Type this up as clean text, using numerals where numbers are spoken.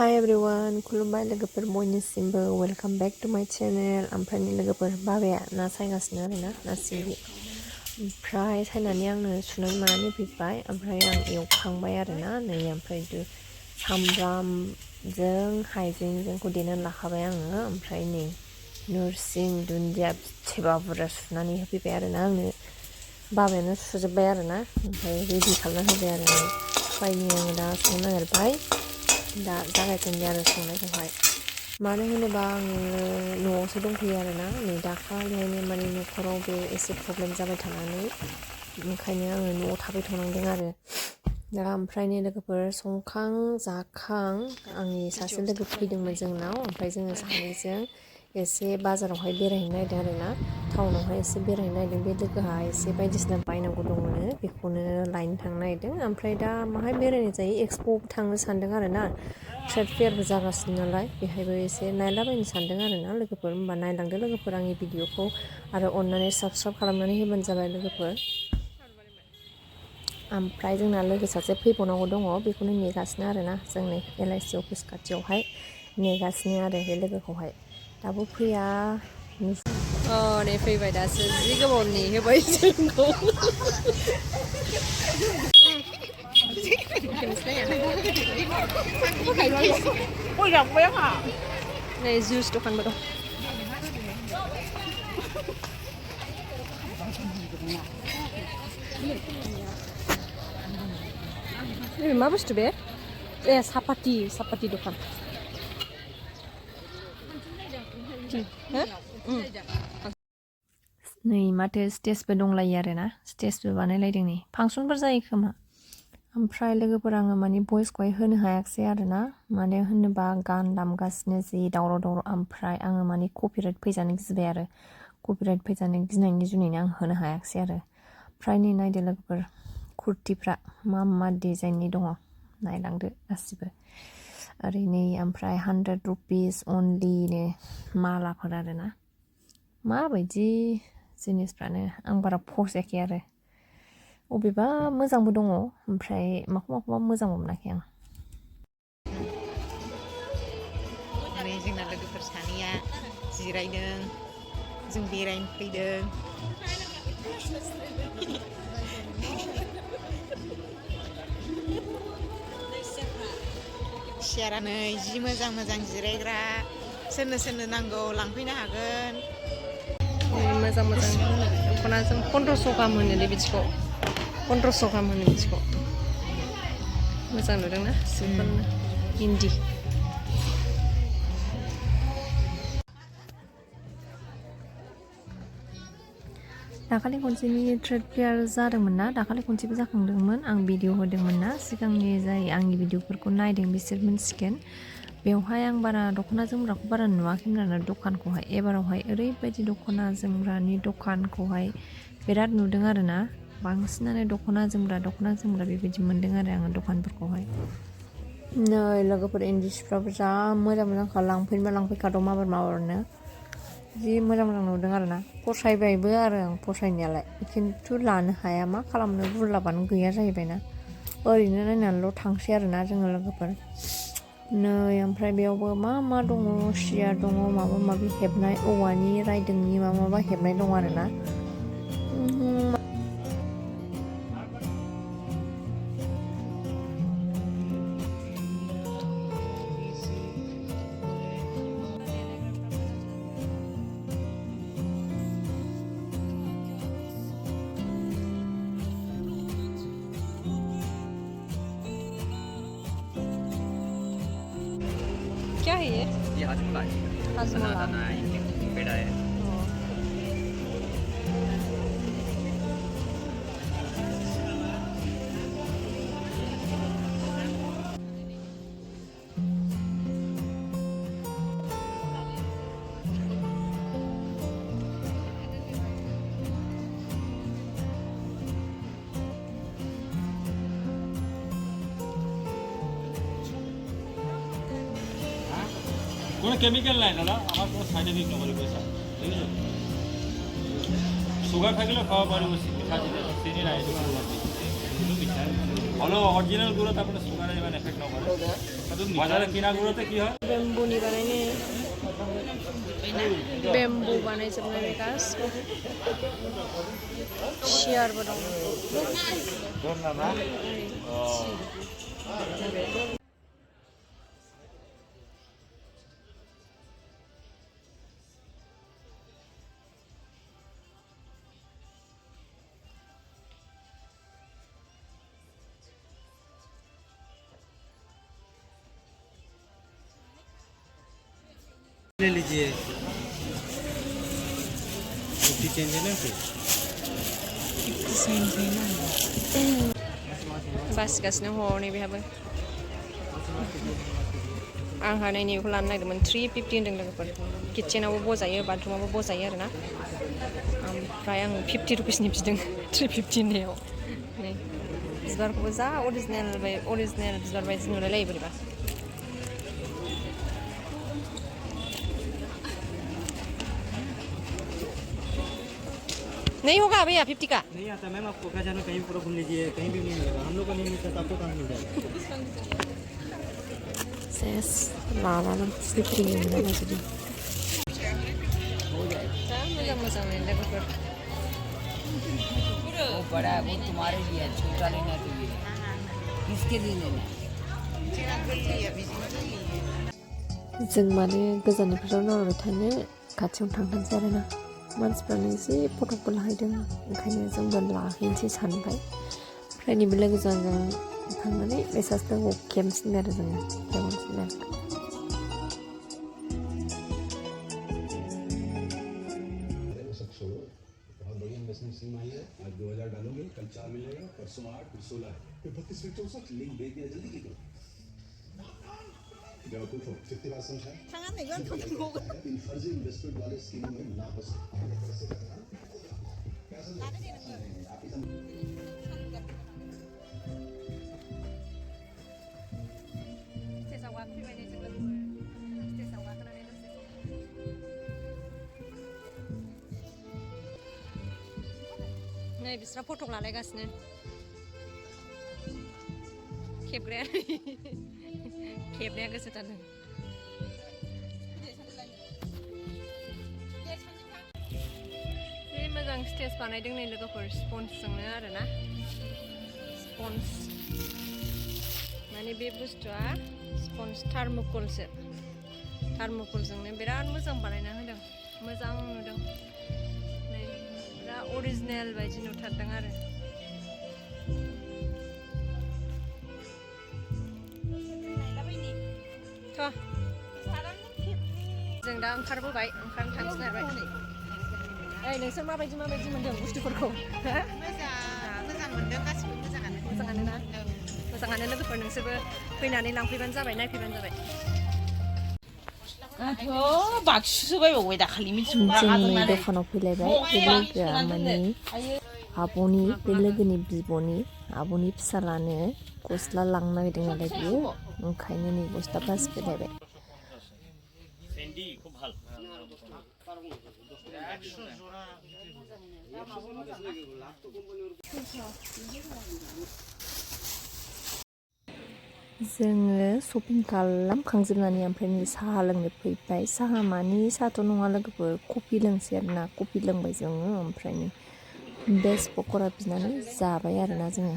Hi everyone, खुलुमबाय लोगोफोर बयनिसिमबो welcome back to माय चैनल। ओमफ्राय लोगोफोर बाबाया ना सायगासिनो आरोना ना सिंगि। ओमफ्राय सायनानै आंनो सुनानै मानानै फैबाय। ओमफ्राय आं एवखांबाय आरोना नै ओमफ्राय सामब्रामजों हाइजेंजोंखौ देनानै लाखाबाय आङो। ओमफ्राय नै नोरसिं दुन्दिया बेसेबा बुरजा सुनानै होफैबाय आरोना आंनो बाबायानो सुजोब्बाय आरोना। ओमफ्राय रेडि खालामना होबाय आरो ओमफ्राय आङो दा संनो नागिरबाय। दा जागायजेनबाय आरो संनायखौहाय मानो होनोबा आङो न'आवसो दंफैयो आरोना नै दाखालिहायनो माने न'खराव बे एसे प्रब्लेम जाबाय थानानै ओंखायनो आङो न'आव थाबाय थानांदों आरो दा ओमफ्राय नै लोगोफोर संखां जाखां आंनि सासे लोगो फैदोंमोन जोंनाव। ओमफ्राय जोङो सानैजों एसे बाजारावहाय बेरायहैनो नागिरदों आरोना टाउनावहाय एसे बेरायहैनो नागिरदों। बे लोगोहा एसे बायदिसिना बायनांगौ दङनो बेखौनो लायनो थांनो नागिरदों। ओमफ्राय दा माहाय बेरायनाय जायो एक्सप'आव थांनो सानदों आरोना ट्रेड फेयारबो जागासिनो नालाय बेहायबो एसे नायलाबायनो सानदों आरोना लोगोफोर। होमबा नायलांदो लोगोफोर आंनि भिडिअखौ आरो अननानै साबस्क्राइब खालामनानै होबानो जाबाय लोगोफोर। ओमफ्राय जोंना लोगो सासे फैबावनांगौ दङ बेखौनो नेगासिनो आरोना जों नै LIC अफिस खाथियावहाय नेगासिनो आरो बे लोगोखौहाय दाबो फैया। नै फैबाय दासो जि गोबाव नेहोबाय जोंखौ। नै जुइस दखानबो दं। मा बुस्थु बे सापाति दखान नै माथो स्टेजबो दंलायो आरोना स्टेजबो बानायलायदों नै फांसनफोर जायो खोमा। ओमफ्राय लोगोफोर आङो माने भइसखौहाय होनो हायाखिसै आरोना मानो होनोबा गान दामगासिनो जि दावराव ओमफ्राय आङो माने कपिराइट फैजानो गिबाय आरो कपिराइट फैजानो गिनायनि जुनैनो आं होनो हायाखिसै आरो। ओमफ्राय नै नायदो लोगोफोर कुर्तिफ्रा मा डिजाइननि दङ नायलांदो गासिबो ओरै नै ओमफ्राय 100 रुपिस अनलिनो मालाफोर आरोना माबायदि जिनिसफ्रानो आं बारा फसायाखै आरो अबेबा मोजांबो दङ ओमफ्राय माखौबा मोजांबो मोनाखै आं। नै जोंना लोगोफोर सानैया जिरायदों जों बेरायनो फैदों। सियारा नै जि मोजां जिरायग्रा सोरनो नांगौ लांफैनो हागोन। मोजां दख'नाजों 1500 गाहाम होनोलै बिदिखौ 1500 गाहाम होनो बिदिखौ। मोजां नुदोंना सिम्पोलनो इन्दि। दाखालि खनसेनि ट्रेड फेयार जादोंमोन ना दाखालि खनसेबो जाखांदोंमोन आं भिडिअ होदोंमोन ना सिगांनि जाय आंनि भिडिअफोरखौ नायदों बिसोर मिन्थिगोन। बेवहाय आं बारा दख'ना जोमग्राखौ बारा नुवाखैमोन आरो दखानखौहाय एबारावहाय ओरैबायदि दख'ना जोमग्रानि दखानखौहाय बिराद नुदों आरोना बांसिनानो दख'ना जोमग्रा बेबायदि मोन्दों आरो आङो दखानफोरखौहाय। नै लोगोफोर इन्दि सिफ्राबो जा मोजांखा लांफैनोबा लांफैखाद' माबारनो जि मोजां नुदों आरोना फसायबायबो आरो आं फसायनायालाय खिन्थु लानो हाया मा खालामनो बुरलाबानो गैया जाहैबायना ओरैनो नायनानैल' थांसै आरोना जोङो लोगोफोर। नै ओमफ्राय बेयावबो मा दङ सियार दङ माबा माबि हेबनाय औवानि रायदोंनि माबा हेबनाय दं आरोना। क्या है ये? हजमोला है। बनाना है, पेड़ा है। কোনো কেমিক্যাল নাই দাদা আমার কোনো সাইড এফেক্ট নকরে পয়সা ঠিক আছে। সুগার থাকলে খাওয়া পারিব মিঠা জিনিস চিনি নাই ভালো অরিজিনাল গুঁড়ো তারপরে সুগার ইমান এফেক্ট নকৰে কিন্তু বজাৰত কিনাবোৰতে কি হয় बेम्बुनि बानायनो बेम्बु बानायजोबनाय बे गासिबो सियारबो दं ले लीजिए कुर्ती चेंज है ना फिर बासिगासिनो हनै बेहाबो आंहा नै नैबेखौ लानो नागिरदोंमोन 350 होनदों लोगोफोर किटचेनावबो बजायो बाथरुमावबो बजायो आरोना ओमफ्राय आं 50 रुपिसनि बिदों 350 होननायाव नै बिबारखौबो जा अरिजिनेल बिबार बायदि नुलायलायो बोरैबा नहीं होगा भैया 50 का नहीं आता मैम आप कोकराझार में कहीं पूरा घूम लीजिए कहीं भी नहीं मिलेगा हम लोग को नहीं मिलता तो आपको कहाँ मिल जाएगा ses लानानै फ्रि मोननाय बायदि मोजां नो लोगोफोर वो बड़ा है वो तुम्हारे लिए है छोटा लेना तो ये किसके लिए लेना जों माने गोजाननिफ्राय नाहरबाय थानो खाथियाव थांथारनोसै आरोना मानसिफ्रानो एसे फट'बो लाहैदों ओंखायनो जोंबो लाहैनोसै सानबाय ओमफ्राय नैबे लोगोजों जों थांनानै बेसासखौ खेबसिगोन आरो जोङो खेबसिगोन बहुत बढ़िया इन्वेस्टमेंट स्कीम आई है आज 2000 डालोगे कल 4 मिलेगा परसों 8 फिर 16 फिर 32 फिर 64 लिंक भेज दिया जल्दी की करो बेवकूफ हो कितनी बार समझा इन फर्जी इन्वेस्टमेंट वाले स्कीमों में ना फंसो नै बिस्रा फट' लालायगासिनो खेबग्राया खेबनाया गोसो जादों बे मोजां स्टेज बानायदों नै लोगोफोर स्पन्जजोंनो आरोना स्पन्ज माने बे बुस्थुआ स्पन्ज थार्मोकलजोंनो बिराद मोजां बानायना होदों मोजां नुदों नै बिराद अरिजिनेल बायदि नुथारदों आरो जों दा ओंखारबोबाय ओंखारनो थांसिगोन ओइ नोंसोर माबायदि मोन्दों बुस्थुफोरखौ मोजां मोनदों गासिबो मोजाङानो ना मोजाङानो लोगोफोर नोंसोरबो फैनानै लांफैबानो जाबाय नायफैबानो जाबाय बाक्सुसो बायबावबाय दाखालि जोंनि दखानाव फैलायबाय बे लोगोआ माने आब'नि बे लोगोनि बिब'नि आब'नि फिसालानो गस्ला लांनो नागिरदों नालाय बियो ओंखायनो नै गस्ला बासि फैलायबाय जोङो शपिं खालामखांजोबनानै ओमफ्राय नै साहा लोंनो फैबाय साहा मानि साहाथ' नङा लोगोफोर कफि लोंसै आरोना कफि लोंबाय जोङो ओमफ्राय नै बेस्ट पक'रा बिनानै जाबाय आरोना जोङो